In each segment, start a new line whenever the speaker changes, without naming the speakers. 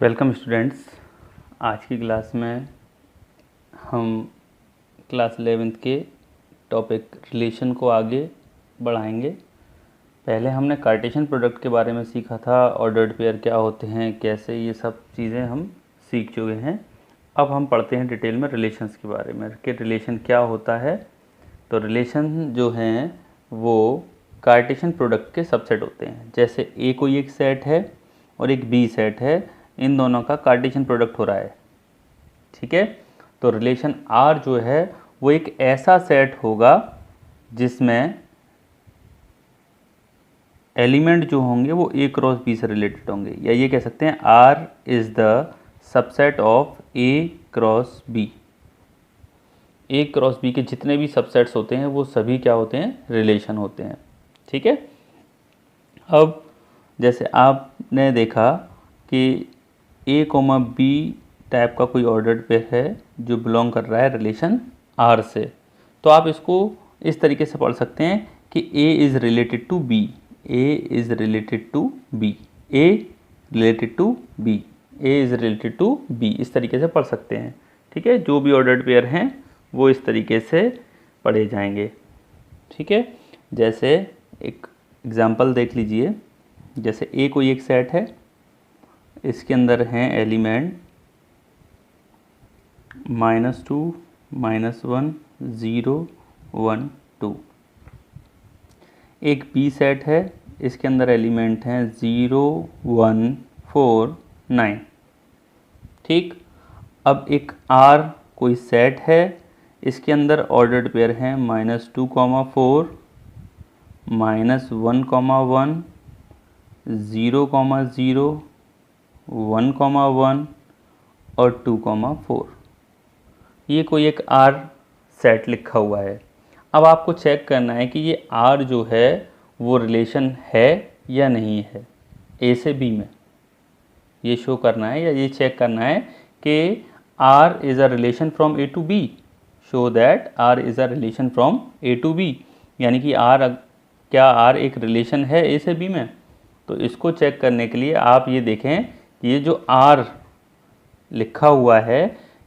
Welcome students. आज की class में हम क्लास 11th के टॉपिक रिलेशन को आगे बढ़ाएंगे। पहले हमने कार्टेशियन प्रोडक्ट के बारे में सीखा था, ऑर्डर्ड पेयर क्या होते हैं, कैसे, ये सब चीज़ें हम सीख चुके हैं। अब हम पढ़ते हैं डिटेल में रिलेशंस के बारे में कि रिलेशन क्या होता है। तो रिलेशन जो हैं वो कार्टेशियन प्रोडक्ट के सबसेट होते हैं। जैसे ए कोई एक सेट है और एक बी सेट है, इन दोनों का कार्टेशियन प्रोडक्ट हो रहा है, ठीक है। तो रिलेशन आर जो है वो एक ऐसा सेट होगा जिसमें एलिमेंट जो होंगे वो ए क्रॉस बी से रिलेटेड होंगे, या ये कह सकते हैं R is the subset of A cross B. A cross B के जितने भी सबसेट्स होते हैं वो सभी क्या होते हैं, रिलेशन होते हैं, ठीक है। अब जैसे आपने देखा कि ए कोमा बी टाइप का कोई ऑर्डर्ड पेयर है जो बिलोंग कर रहा है रिलेशन आर से, तो आप इसको इस तरीके से पढ़ सकते हैं कि A is related to B, A is related to B, A related to B, A is related to B, इस तरीके से पढ़ सकते हैं, ठीक है। जो भी ऑर्डर्ड पेयर हैं वो इस तरीके से पढ़े जाएंगे, ठीक है। जैसे एक एग्जांपल देख लीजिए। जैसे ए कोई एक सेट है, इसके अंदर हैं एलिमेंट -2, -1, 0, 1, 2। एक बी सेट है, इसके अंदर एलिमेंट हैं 0, 1, 4, 9, ठीक। अब एक आर कोई सेट है, इसके अंदर ऑर्डर्ड पेयर हैं -2, -4, -1, -1, 0, 0, 1, 1 और 2, 4। ये कोई एक आर सेट लिखा हुआ है। अब आपको चेक करना है कि ये आर जो है वो रिलेशन है या नहीं है ए से बी में, ये शो करना है या ये चेक करना है कि R is a relation from A to B, show that R is a relation from A to B, यानी कि क्या आर एक रिलेशन है ए से बी में। तो इसको चेक करने के लिए आप ये देखें कि ये जो आर लिखा हुआ है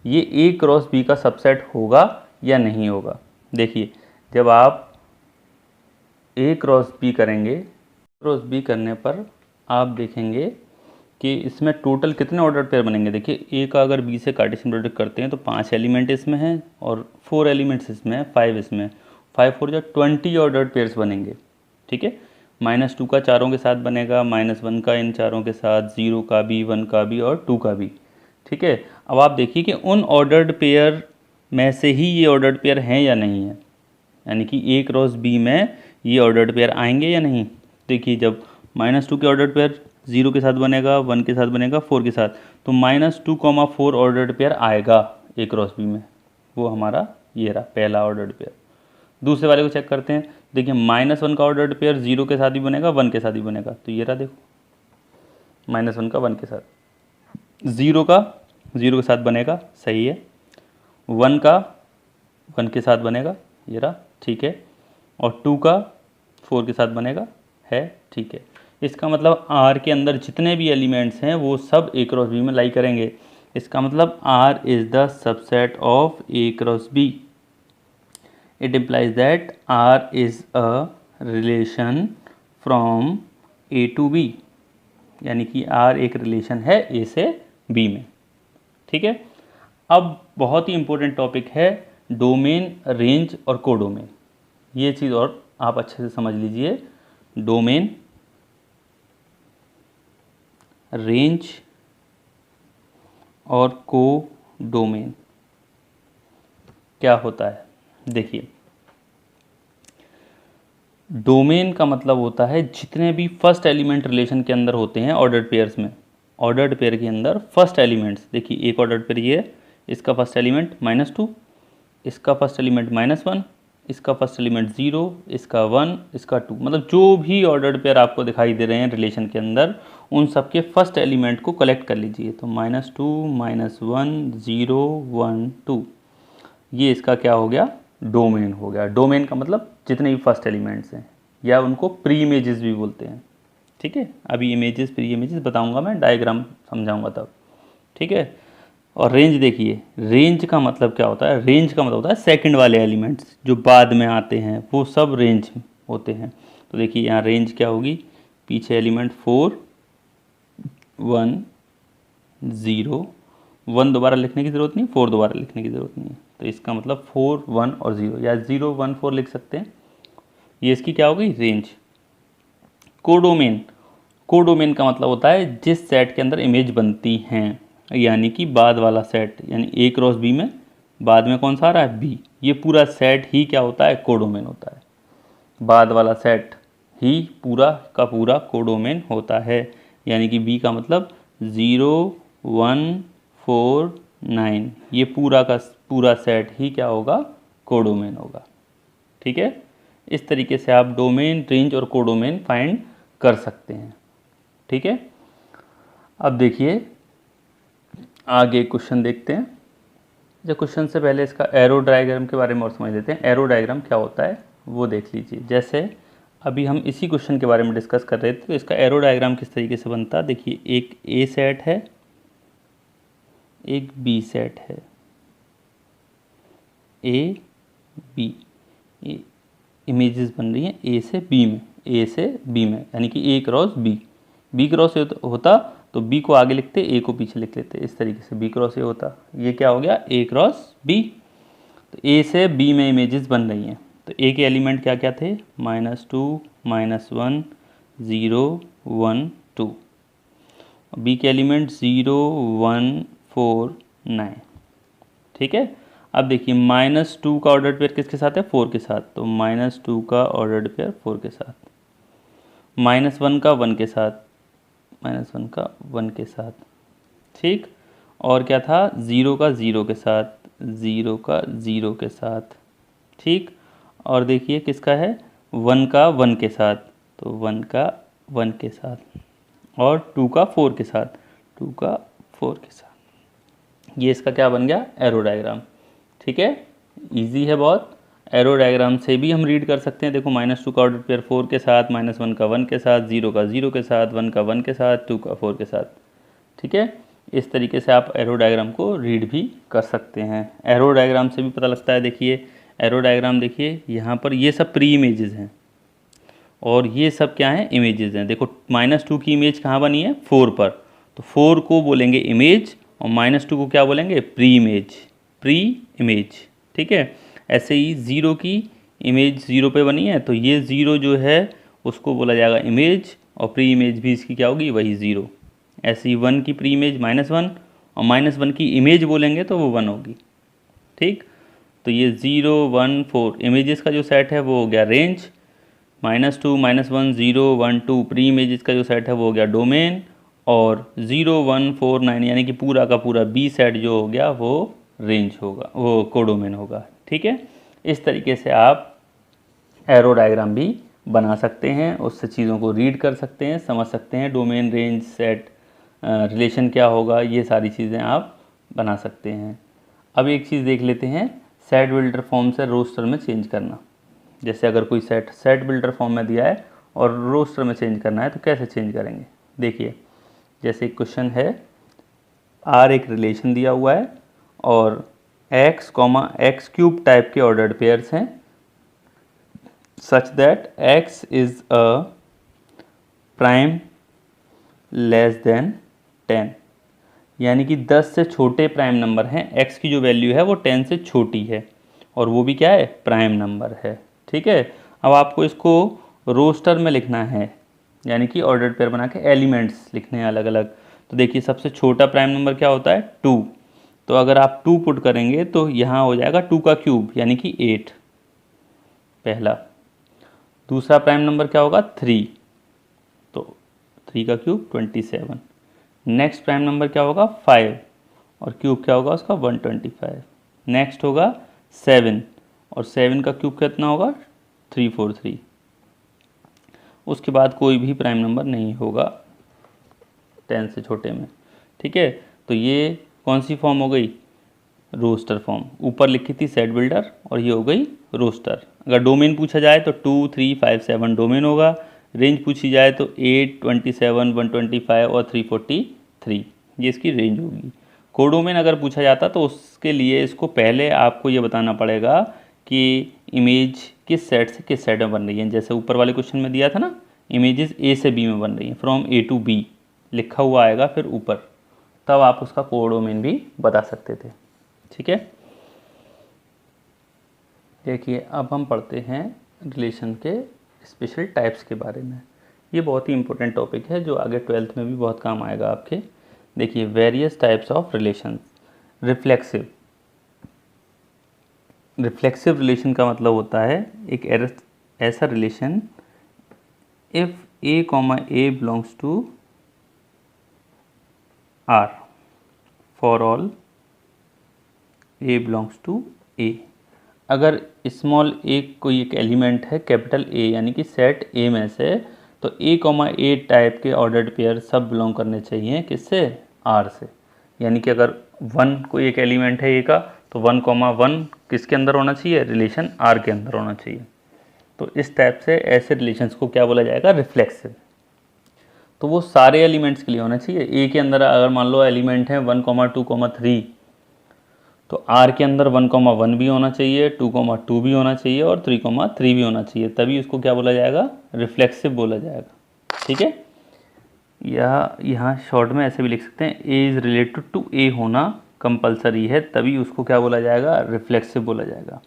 ये ए क्रॉस बी का सबसेट होगा या नहीं होगा। देखिए, जब आप ए क्रॉस बी करेंगे, क्रॉस बी करने पर आप देखेंगे कि इसमें टोटल कितने ऑर्डर्ड पेयर बनेंगे। देखिए, ए का अगर बी से कार्टेशियन प्रोडक्ट करते हैं तो 5 एलिमेंट इसमें हैं और 4 एलिमेंट्स इसमें हैं, 5 इसमें, 5 4 जो 20 ऑर्डर्ड पेयर्स बनेंगे, ठीक है। -2 का चारों के साथ बनेगा, -1 का इन चारों के साथ, 0 का भी, 1 का भी और 2 का भी, ठीक है। अब आप देखिए कि उन ऑर्डर्ड पेयर में से ही ये ऑर्डर्ड पेयर हैं या नहीं है, यानी कि ए क्रॉस बी में ये ऑर्डर्ड पेयर आएंगे या नहीं। देखिए, जब -2 के ऑर्डर्ड पेयर 0 के साथ बनेगा, 1 के साथ बनेगा, 4 के साथ, तो -2, 4 ऑर्डर्ड पेयर आएगा ए क्रॉस बी में, वो हमारा ये रहा पहला ऑर्डर्ड पेयर। दूसरे वाले को चेक करते हैं। देखिए, -1 का ऑर्डर्ड पेयर 0 के साथ भी बनेगा, 1 के साथ भी बनेगा, तो ये रहा, देखो -1 का 1 के साथ, 0 का 0 के साथ बनेगा, सही है, 1 का 1 के साथ बनेगा, ये रहा, ठीक है, और 2 का 4 के साथ बनेगा, है, ठीक है। इसका मतलब आर के अंदर जितने भी एलिमेंट्स हैं वो सब ए क्रॉस बी में लाई करेंगे। इसका मतलब R is the subset of A cross B. It implies that R is a relation from A to B, यानी कि आर एक रिलेशन है ए से बी में, ठीक है। अब बहुत ही इंपॉर्टेंट टॉपिक है डोमेन, रेंज और कोडोमेन। ये चीज़ और आप अच्छे से समझ लीजिए। डोमेन, रेंज और कोडोमेन क्या होता है। देखिए, डोमेन का मतलब होता है जितने भी फर्स्ट एलिमेंट रिलेशन के अंदर होते हैं ऑर्डर्ड पेयर्स में, ऑर्डर्ड पेयर के अंदर फर्स्ट एलिमेंट्स। देखिए, एक ऑर्डर्ड पेयर ये है, इसका फर्स्ट एलिमेंट -2, इसका फर्स्ट एलिमेंट -1, इसका फर्स्ट एलिमेंट 0, इसका 1, इसका 2, मतलब जो भी ऑर्डर्ड पेयर आपको दिखाई दे रहे हैं रिलेशन के अंदर, उन सब के फर्स्ट एलिमेंट को कलेक्ट कर लीजिए। तो -2, -1, 0, 1, 2, ये इसका क्या हो गया, डोमेन हो गया। डोमेन का मतलब जितने भी फर्स्ट एलिमेंट्स हैं, या उनको प्री इमेजेस भी बोलते हैं, ठीक है। अभी इमेजेस, प्री इमेजेस बताऊंगा मैं, डायग्राम समझाऊंगा तब। ठीक है। और रेंज देखिए, रेंज का मतलब क्या होता है, रेंज का मतलब होता है सेकंड वाले एलिमेंट्स जो बाद में आते हैं वो सब रेंज होते हैं। तो देखिए यहाँ रेंज क्या होगी, पीछे एलिमेंट 4 1 0, 1 दोबारा लिखने की ज़रूरत नहीं, 4 दोबारा लिखने की ज़रूरत नहीं है, तो इसका मतलब 4 1 और 0 या 0 1 4 लिख सकते हैं। ये इसकी क्या होगी, रेंज। कोडोमेन, कोडोमेन का मतलब होता है जिस सेट के अंदर इमेज बनती हैं, यानी कि बाद वाला सेट, यानी ए क्रॉस बी में बाद में कौन सा आ रहा है, बी, ये पूरा सेट ही क्या होता है, कोडोमेन होता है। बाद वाला सेट ही पूरा का पूरा कोडोमेन होता है, यानी कि बी का मतलब 0 1 4 9, ये पूरा का पूरा सेट ही क्या होगा, कोडोमेन होगा। ठीक है, इस तरीके से आप डोमेन, रेंज और कोडोमेन फाइंड कर सकते हैं। ठीक है, अब देखिए आगे क्वेश्चन देखते हैं। जो क्वेश्चन से पहले इसका एरो डायग्राम के बारे में और समझ लेते हैं। एरो डायग्राम क्या होता है वो देख लीजिए। जैसे अभी हम इसी क्वेश्चन के बारे में डिस्कस कर रहे थे, तो इसका एरो डायग्राम किस तरीके से बनता है, देखिए एक ए सेट है, एक बी सेट है, ए बी, इमेजेस बन रही हैं ए से बी में, ए से बी में, यानी कि A cross B, B cross A होता तो बी को आगे लिखते, ए को पीछे लिख लेते, इस तरीके से बी क्रॉस ए होता। ये क्या हो गया, ए क्रॉस बी। तो ए से बी में इमेजेस बन रही हैं, तो ए के एलिमेंट क्या क्या थे, -2 -1 0 1 2, बी के एलिमेंट 0 1 4 9। ठीक है, अब देखिए -2 का ऑर्डर पेयर किसके साथ है, 4 के साथ, तो -2 का ऑर्डर पेयर 4 के साथ, -1 का 1 के साथ, -1 का 1 के साथ। ठीक, और क्या था, 0 का 0 के साथ, 0 का 0 के साथ। ठीक, और देखिए किसका है, 1 का 1 के साथ, तो 1 का 1 के साथ, और 2 का 4 के साथ, 2 का 4 के साथ। ये इसका क्या बन गया, एरो डायग्राम। ठीक है, इजी है बहुत। एरो डायग्राम से भी हम रीड कर सकते हैं। देखो -2 का ऑर्डर पेयर 4 के साथ, -1 का 1 के साथ, 0 का 0 के साथ, 1 का 1 के साथ, 2 का 4 के साथ। ठीक है, इस तरीके से आप एरो डायग्राम को रीड भी कर सकते हैं। एरो डायग्राम से भी पता लगता है, देखिए एरो डायग्राम देखिए यहाँ पर ये सब प्री इमेजेस हैं और ये सब क्या हैं, इमेजेस हैं। देखो -2 की इमेज कहाँ बनी है, 4 पर, तो 4 को बोलेंगे इमेज और -2 को क्या बोलेंगे, प्री इमेज, प्री इमेज। ठीक है, ऐसे ही 0 की इमेज 0 पे बनी है, तो ये 0 जो है उसको बोला जाएगा इमेज, और प्री इमेज भी इसकी क्या होगी, वही 0। ऐसे ही 1 की प्री इमेज -1, और -1 की इमेज बोलेंगे तो वो 1 होगी। ठीक, तो ये 0 1 4 इमेजेस का जो सेट है वो हो गया रेंज, -2 -1 0 1 2 प्री इमेजेस का जो सेट है वो हो गया डोमेन, और 0 1 4 9 यानी कि पूरा का पूरा बी सेट जो हो गया वो रेंज होगा, वो कोडोमेन होगा। ठीक है, इस तरीके से आप एरो डायग्राम भी बना सकते हैं, उससे चीज़ों को रीड कर सकते हैं, समझ सकते हैं, डोमेन रेंज सेट रिलेशन क्या होगा, ये सारी चीज़ें आप बना सकते हैं। अब एक चीज़ देख लेते हैं, सेट बिल्डर फॉर्म से रोस्टर में चेंज करना। जैसे अगर कोई सेट बिल्डर फॉर्म में दिया है और रोस्टर में चेंज करना है तो कैसे चेंज करेंगे। देखिए जैसे एक क्वेश्चन है, आर एक रिलेशन दिया हुआ है और x, x³ टाइप के ऑर्डर्ड पेयर्स हैं, such that x is a prime less than 10, यानी कि 10 से छोटे प्राइम नंबर हैं, x की जो वैल्यू है वो 10 से छोटी है और वो भी क्या है, प्राइम नंबर है। ठीक है, अब आपको इसको रोस्टर में लिखना है, यानी कि ऑर्डर्ड पेयर बना के एलिमेंट्स लिखने हैं अलग अलग। तो देखिए सबसे छोटा प्राइम नंबर क्या होता है, 2, तो अगर आप 2 पुट करेंगे तो यहाँ हो जाएगा 2 का क्यूब यानी कि 8 पहला। दूसरा प्राइम नंबर क्या होगा, 3, तो 3 का क्यूब 27। नेक्स्ट प्राइम नंबर क्या होगा, 5, और क्यूब क्या होगा उसका, 125। नेक्स्ट होगा 7, और 7 का क्यूब कितना होगा, 343। उसके बाद कोई भी प्राइम नंबर नहीं होगा 10 से छोटे में। ठीक है, तो ये कौन सी फॉर्म हो गई, रोस्टर फॉर्म। ऊपर लिखी थी सेट बिल्डर और ये हो गई रोस्टर। अगर डोमेन पूछा जाए तो 2 3 5 7 डोमेन होगा, रेंज पूछी जाए तो 8 27 125 और 343, ये इसकी रेंज होगी। कोडोमेन अगर पूछा जाता तो उसके लिए इसको पहले आपको ये बताना पड़ेगा कि इमेज किस सेट से किस सेट में बन रही है। जैसे ऊपर वाले क्वेश्चन में दिया था ना, इमेजेस ए से बी में बन रही हैं, फ्रॉम ए टू बी लिखा हुआ आएगा फिर ऊपर, तब आप उसका कोडोमेन भी बता सकते थे। ठीक है, देखिए अब हम पढ़ते हैं रिलेशन के स्पेशल टाइप्स के बारे में। ये बहुत ही इंपॉर्टेंट टॉपिक है जो आगे 12th में भी बहुत काम आएगा आपके। देखिए various types of relations. Reflexive, reflexive relation का मतलब होता है एक ऐसा relation if A comma A belongs to R for all A belongs to A. अगर स्मॉल ए कोई एक एलिमेंट है कैपिटल ए यानी कि सेट ए में से, तो ए कॉमा ए टाइप के ऑर्डर्ड पेयर सब बिलोंग करने चाहिए किससे, आर से। यानी कि अगर 1 कोई एक एलिमेंट है ए का, तो 1 कॉमा 1 किसके अंदर होना चाहिए, रिलेशन आर के अंदर होना चाहिए। तो इस टाइप से ऐसे रिलेशंस को क्या बोला जाएगा, रिफ्लेक्सिव। तो वो सारे एलिमेंट्स के लिए होना चाहिए। ए के अंदर अगर मान लो एलिमेंट है 1 कॉमा 2 कॉमा 3, तो आर के अंदर 1 कॉमा 1 भी होना चाहिए, 2 कॉमा 2 भी होना चाहिए और 3 कॉमा 3 भी होना चाहिए, तभी उसको क्या बोला जाएगा, रिफ्लेक्सिव बोला जाएगा। ठीक है, या यहाँ शॉर्ट में ऐसे भी लिख सकते हैं, ए इज़ रिलेटेड टू ए होना कंपलसरी है, तभी उसको क्या बोला जाएगा, रिफ्लेक्सिव बोला जाएगा।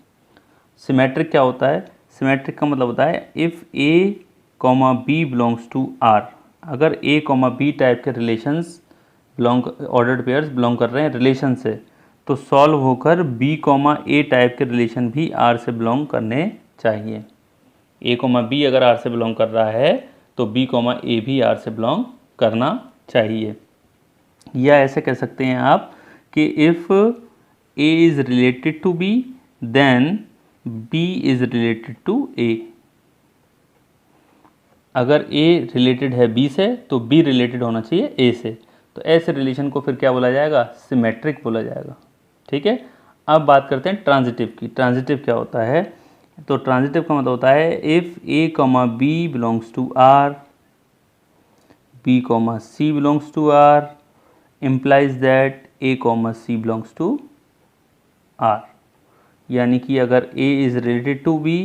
सिमेट्रिक क्या होता है, सिमेट्रिक का मतलब होता है if A comma B belongs to R. अगर ए कॉमा बी टाइप के relations belong, ordered pairs belong कर रहे हैं रिलेशन से, तो सॉल्व होकर बी कॉमा ए टाइप के रिलेशन भी आर से बिलोंग करने चाहिए। ए कॉमा बी अगर आर से बिलोंग कर रहा है तो बी कॉमा ए भी आर से बिलोंग करना चाहिए। या ऐसे कह सकते हैं आप कि if A is related to B then B is related to A. अगर ए रिलेटेड है बी से तो बी रिलेटेड होना चाहिए ए से। तो ऐसे रिलेशन को फिर क्या बोला जाएगा, सिमेट्रिक बोला जाएगा। ठीक है, अब बात करते हैं ट्रांजिटिव की। ट्रांजिटिव क्या होता है, तो ट्रांजिटिव का मतलब होता है if A comma B belongs to R, B comma C belongs to R, implies that A comma C belongs to R. यानी कि अगर A is related to B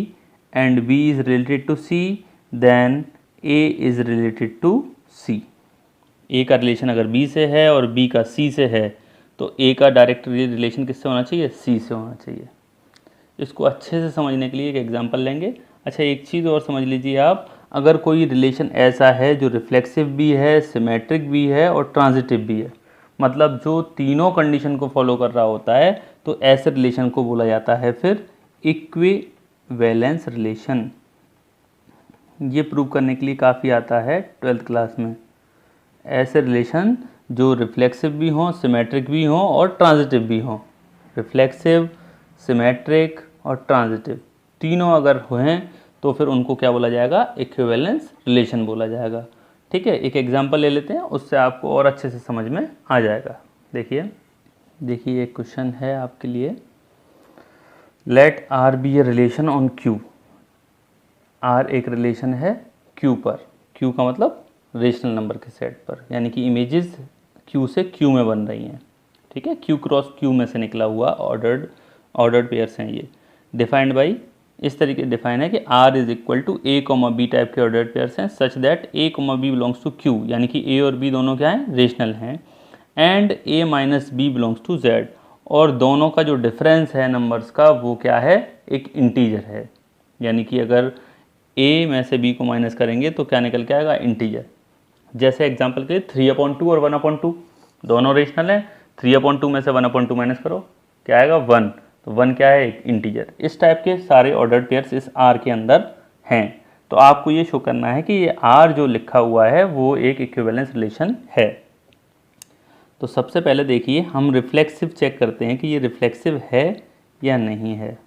and B is related to C, then A is related to C. A का relation अगर B से है और B का सी से है, तो ए का डायरेक्ट रिलेशन किससे होना चाहिए, सी से होना चाहिए। इसको अच्छे से समझने के लिए एक एग्जांपल लेंगे। अच्छा, एक चीज़ और समझ लीजिए आप, अगर कोई रिलेशन ऐसा है जो रिफ्लेक्सिव भी है, सिमेट्रिक भी है और ट्रांजिटिव भी है, मतलब जो तीनों कंडीशन को फॉलो कर रहा होता है, तो ऐसे रिलेशन को बोला जाता है फिर इक्विवेलेंस रिलेशन। ये प्रूव करने के लिए काफ़ी आता है 12th क्लास में। ऐसे रिलेशन जो रिफ्लेक्सिव भी हों, सिमेट्रिक भी हों और ट्रांजिटिव भी हों, रिफ्लेक्सिव, सिमेट्रिक और ट्रांजिटिव तीनों अगर हुए तो फिर उनको क्या बोला जाएगा, इक्विवेलेंस रिलेशन बोला जाएगा। ठीक है, एक एग्जांपल ले लेते हैं, उससे आपको और अच्छे से समझ में आ जाएगा। देखिए एक क्वेश्चन है आपके लिए, let R be a relation on Q. R एक रिलेशन है क्यू पर, क्यू का मतलब रेशनल नंबर के सेट पर, यानी कि इमेजेस क्यू से क्यू में बन रही हैं। ठीक है, क्यू क्रॉस क्यू में से निकला हुआ ऑर्डर्ड पेयर्स हैं ये। डिफाइंड बाई, इस तरीके डिफाइन है कि R is equal to A comma B type के ऑर्डर्ड पेयर्स हैं such that A comma B belongs to Q, यानी कि ए और बी दोनों क्या हैं, रेशनल हैं, and A minus B belongs to Z, और दोनों का जो डिफरेंस है नंबर्स का वो क्या है, एक इंटीजर है। यानी कि अगर ए में से बी को माइनस करेंगे तो क्या निकल के आएगा, इंटीजर। जैसे एग्जांपल के लिए 3/2 और 1/2 दोनों रेशनल हैं, 3/2 में से 1/2 माइनस करो, क्या आएगा, 1। तो 1 क्या है, एक इंटीजर। इस टाइप के सारे ऑर्डर्ड पेयर्स इस आर के अंदर हैं। तो आपको ये शो करना है कि ये आर जो लिखा हुआ है वो एक इक्विवेलेंस रिलेशन है। तो सबसे पहले देखिए हम रिफ्लेक्सिव चेक करते हैं कि ये रिफ्लेक्सिव है या नहीं है।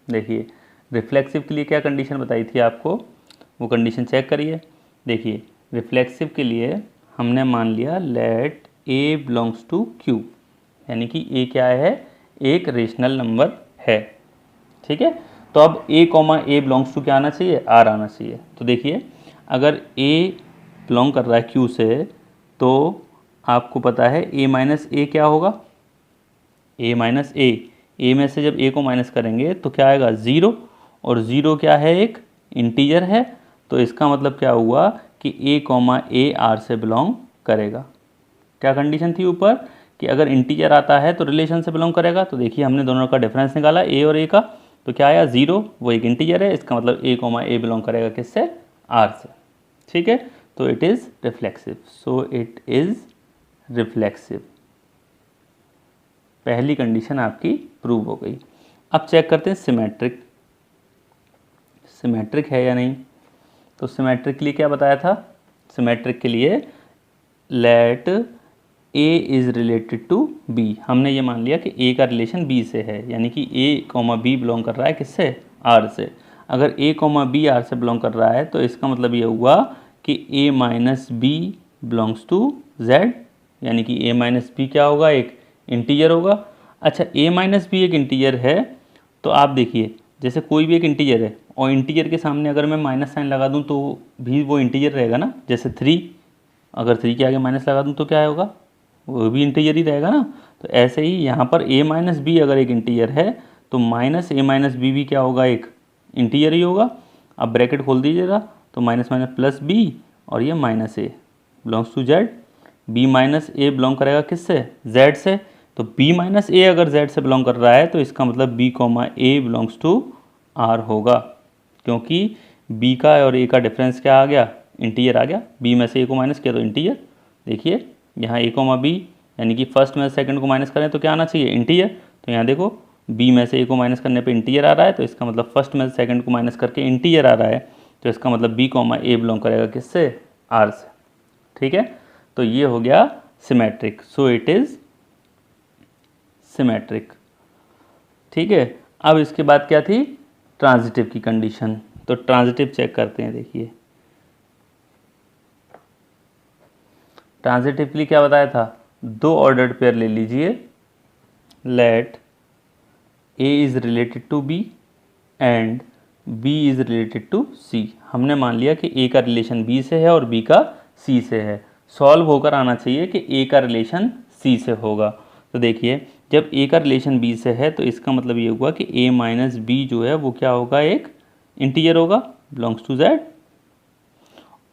देखिए रिफ्लेक्सिव के लिए क्या कंडीशन बताई थी आपको, वो कंडीशन चेक करिए। देखिए रिफ्लेक्सिव के लिए हमने मान लिया let A belongs to Q, यानी कि ए क्या है, एक रेशनल नंबर है। ठीक है, तो अब ए कॉमा ए बिलोंग्स टू क्या आना चाहिए, आर आना चाहिए। तो देखिए अगर ए बिलोंग कर रहा है क्यू से, तो आपको पता है a माइनस ए क्या होगा, a माइनस ए में से जब a को माइनस करेंगे तो क्या आएगा 0, और 0 क्या है, एक इंटीजर है। तो इसका मतलब क्या हुआ कि a कॉमा ए आर से बिलोंग करेगा। क्या कंडीशन थी ऊपर कि अगर इंटीजर आता है तो रिलेशन से बिलोंग करेगा। तो देखिए हमने दोनों का डिफरेंस निकाला a और a का, तो क्या आया 0, वो एक इंटीजर है, इसका मतलब a कॉमा ए बिलोंग करेगा किससे, r से। ठीक है, तो it is reflexive, so it is reflexive. पहली कंडीशन आपकी प्रूव हो गई। अब चेक करते हैं सिमेट्रिक, सिमेट्रिक है या नहीं। तो सिमेट्रिक के लिए क्या बताया था, सिमेट्रिक के लिए let a is related to b। हमने ये मान लिया कि a का रिलेशन b से है, यानी कि a कॉमा b बिलोंग कर रहा है किससे, r से। अगर a कॉमा b r से बिलोंग कर रहा है तो इसका मतलब ये हुआ कि a minus B belongs to z, यानी कि a माइनस बी क्या होगा, एक इंटीजर होगा। अच्छा, a माइनस बी एक इंटीजर है, तो आप देखिए जैसे कोई भी एक इंटीजर है और इंटीजर के सामने अगर मैं माइनस साइन लगा दूं तो भी वो इंटीजर रहेगा ना। जैसे 3, अगर 3 के आगे माइनस लगा दूं तो क्या होगा, वो भी इंटीजर ही रहेगा ना। तो ऐसे ही यहाँ पर a माइनस बी अगर एक इंटीजर है तो माइनस ए माइनस बी भी क्या होगा, एक इंटीजर ही होगा। अब ब्रैकेट खोल दीजिएगा तो माइनस माइनस प्लस बी, और ये minus A belongs to Z. B minus A belong करेगा किससे, जेड से। तो b माइनस ए अगर z से बिलोंग कर रहा है तो इसका मतलब b comma A belongs to r होगा, क्योंकि b का और a का डिफरेंस क्या आ गया, इंटीजर आ गया। b में से a को माइनस किया तो इंटीजर। देखिए यहाँ a कॉमा b, यानी कि फर्स्ट में सेकंड को माइनस करें तो क्या आना चाहिए, इंटीजर। तो यहाँ देखो b में से a को माइनस करने पे इंटीजर आ रहा है, तो इसका मतलब फर्स्ट में सेकंड को माइनस करके इंटीजर आ रहा है, तो इसका मतलब b कॉमा ए बिलोंग करेगा किससे, r से। ठीक है, तो ये हो गया symmetric, so it is symmetric. ठीक है, अब इसके बाद क्या थी, ट्रांजिटिव की कंडीशन। तो ट्रांजिटिव चेक करते हैं। देखिए ट्रांजिटिव के लिए क्या बताया था, दो ऑर्डर्ड पेयर ले लीजिए, let a is related to b and b is related to c। हमने मान लिया कि a का रिलेशन b से है और b का c से है। सॉल्व होकर आना चाहिए कि a का रिलेशन c से होगा। तो देखिए जब a का रिलेशन b से है तो इसका मतलब ये हुआ कि a माइनस बी जो है वो क्या होगा, एक इंटीजर होगा, बिलोंग्स टू z।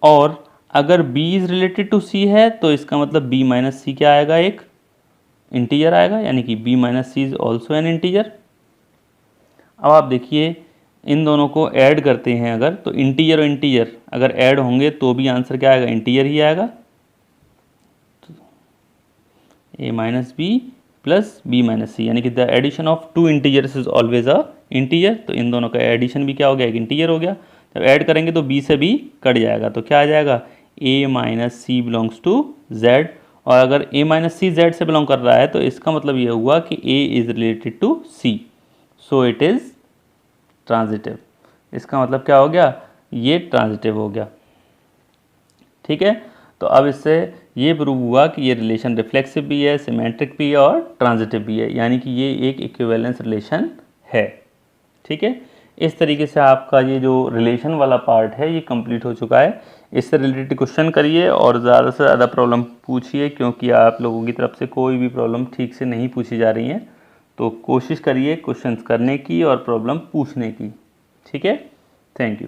और अगर b is related to c है तो इसका मतलब b माइनस सी क्या आएगा, एक इंटीजर आएगा, यानी कि b minus C is also an integer. अब आप देखिए इन दोनों को ऐड करते हैं अगर, तो इंटीजर और इंटीजर अगर ऐड होंगे तो भी आंसर क्या आएगा, इंटीजर ही आएगा। a minus B plus B minus C, यानी कि the addition of two integers is always a integer. तो इन दोनों का एडिशन भी क्या हो गया, एक इंटीजर हो गया। जब ऐड करेंगे तो b से b कट जाएगा, तो क्या आ जाएगा, a minus C belongs to z। और अगर a माइनस सी जेड से बिलोंग कर रहा है तो इसका मतलब ये हुआ कि a is related to c, so it is transitive. इसका मतलब क्या हो गया, ये ट्रांजिटिव हो गया। ठीक है, तो अब इससे ये प्रूव हुआ कि ये रिलेशन रिफ्लेक्सिव भी है, सिमेट्रिक भी है और ट्रांजिटिव भी है, यानी कि ये एक इक्विवेलेंस रिलेशन है। ठीक है, इस तरीके से आपका ये जो रिलेशन वाला पार्ट है ये कंप्लीट हो चुका है। इससे रिलेटेड क्वेश्चन करिए और ज़्यादा से ज़्यादा प्रॉब्लम पूछिए, क्योंकि आप लोगों की तरफ से कोई भी प्रॉब्लम ठीक से नहीं पूछी जा रही हैं। तो कोशिश करिए क्वेश्चंस करने की और प्रॉब्लम पूछने की। ठीक है, थैंक यू।